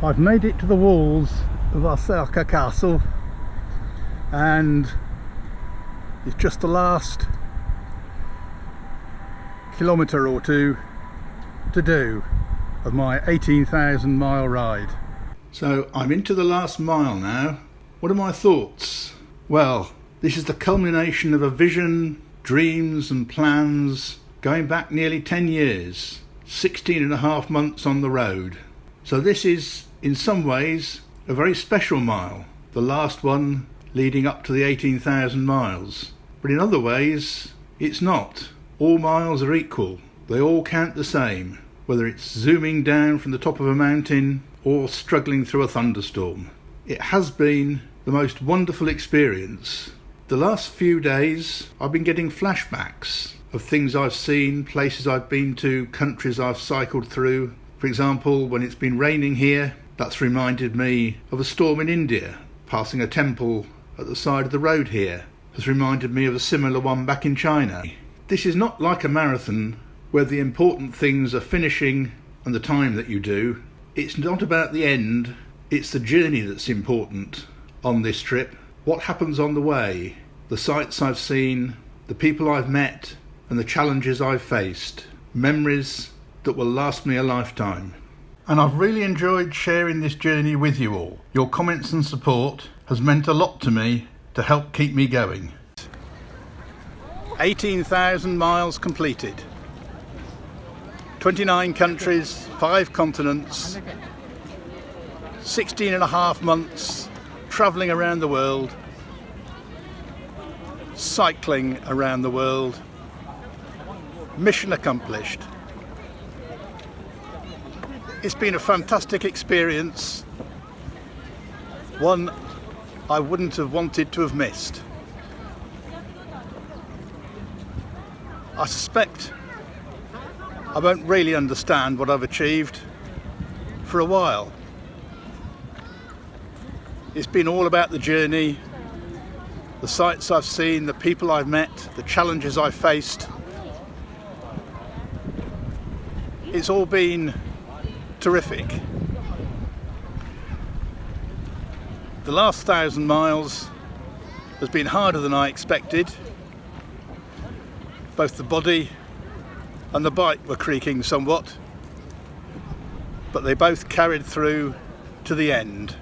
I've made it to the walls of Osaka Castle, and it's just the last kilometre or two to do of my 18,000 mile ride. So I'm into the last mile now. What are my thoughts? Well, this is the culmination of a vision, dreams and plans going back nearly 10 years, 16 and a half months on the road. So this is in some ways a very special mile, the last one leading up to the 18,000 miles. But in other ways it's not. All miles are equal. They all count the same, whether it's zooming down from the top of a mountain or struggling through a thunderstorm. It has been the most wonderful experience. The last few days I've been getting flashbacks of things I've seen, places I've been to, countries I've cycled through. For example, when it's been raining here, that's reminded me of a storm in India. Passing a temple at the side of the road here has reminded me of a similar one back in China. This is not like a marathon where the important things are finishing and the time that you do. It's not about the end, it's the journey that's important on this trip. What happens on the way, the sights I've seen, the people I've met and the challenges I've faced. Memories that will last me a lifetime. And I've really enjoyed sharing this journey with you all. Your comments and support has meant a lot to me to help keep me going. 18,000 miles completed. 29 countries, 5 continents, 16 and a half months travelling around the world, cycling around the world. Mission accomplished. It's been a fantastic experience, one I wouldn't have wanted to have missed. I suspect I won't really understand what I've achieved for a while. It's been all about the journey, the sights I've seen, the people I've met, the challenges I've faced. It's all been terrific. The last 1,000 miles has been harder than I expected. Both the body and the bike were creaking somewhat, but they both carried through to the end.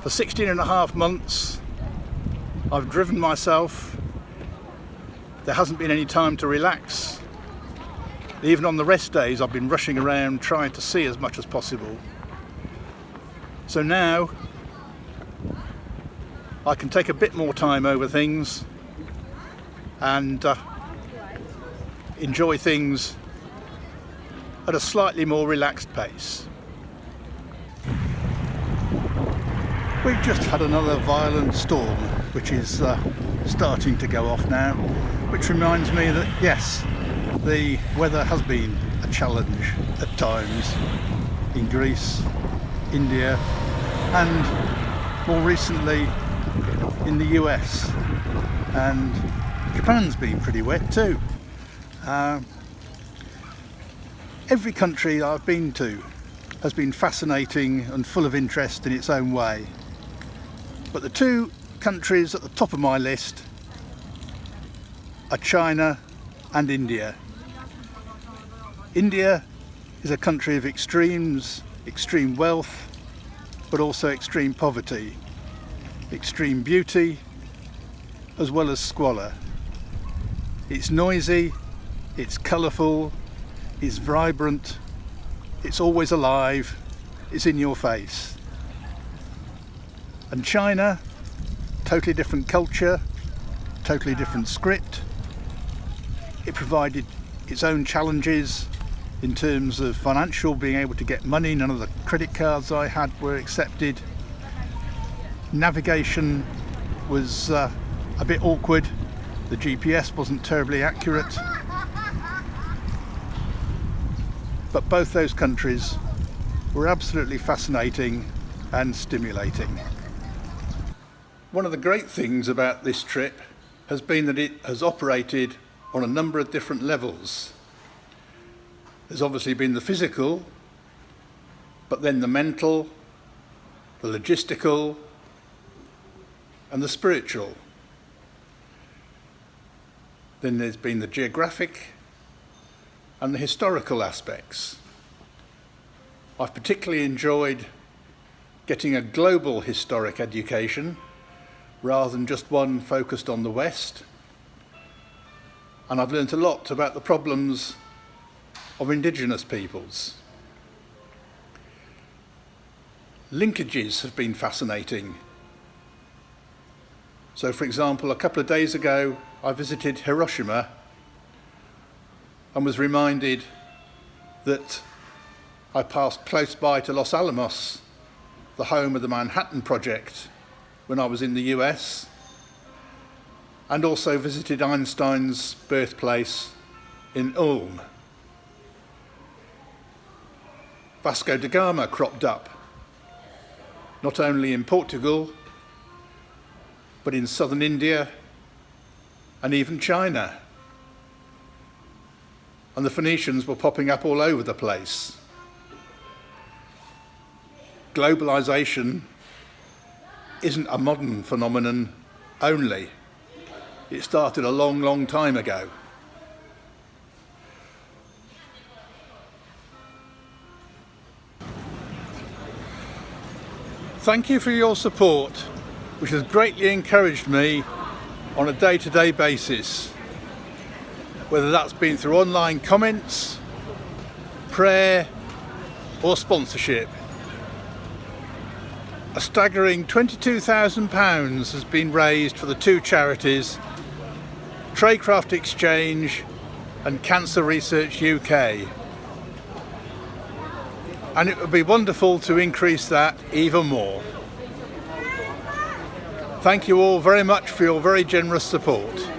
For 16 and a half months I've driven myself. There hasn't been any time to relax. Even on the rest days I've been rushing around trying to see as much as possible. So now I can take a bit more time over things and enjoy things at a slightly more relaxed pace. We've just had another violent storm which is starting to go off now, which reminds me that yes, the weather has been a challenge at times in Greece, India and more recently in the US, and Japan's been pretty wet too. Every country I've been to has been fascinating and full of interest in its own way, but the two countries at the top of my list are China and India. India is a country of extremes, extreme wealth, but also extreme poverty, extreme beauty, as well as squalor. It's noisy, it's colourful, it's vibrant, it's always alive, it's in your face. And China, totally different culture, totally different script. It provided its own challenges in terms of financial, being able to get money. None of the credit cards I had were accepted. Navigation was a bit awkward. The GPS wasn't terribly accurate. But both those countries were absolutely fascinating and stimulating. One of the great things about this trip has been that it has operated on a number of different levels. There's obviously been the physical, but then the mental, the logistical, and the spiritual. Then there's been the geographic and the historical aspects. I've particularly enjoyed getting a global historic education rather than just one focused on the West. And I've learnt a lot about the problems of indigenous peoples. Linkages have been fascinating. So, for example, a couple of days ago, I visited Hiroshima and was reminded that I passed close by to Los Alamos, the home of the Manhattan Project, when I was in the US, and also visited Einstein's birthplace in Ulm. Vasco da Gama cropped up, not only in Portugal, but in southern India and even China. And the Phoenicians were popping up all over the place. Globalization isn't a modern phenomenon only. It started a long, long time ago. Thank you for your support, which has greatly encouraged me on a day-to-day basis, whether that's been through online comments, prayer, or sponsorship. A staggering £22,000 has been raised for the two charities, Tradecraft Exchange and Cancer Research UK. And it would be wonderful to increase that even more. Thank you all very much for your very generous support.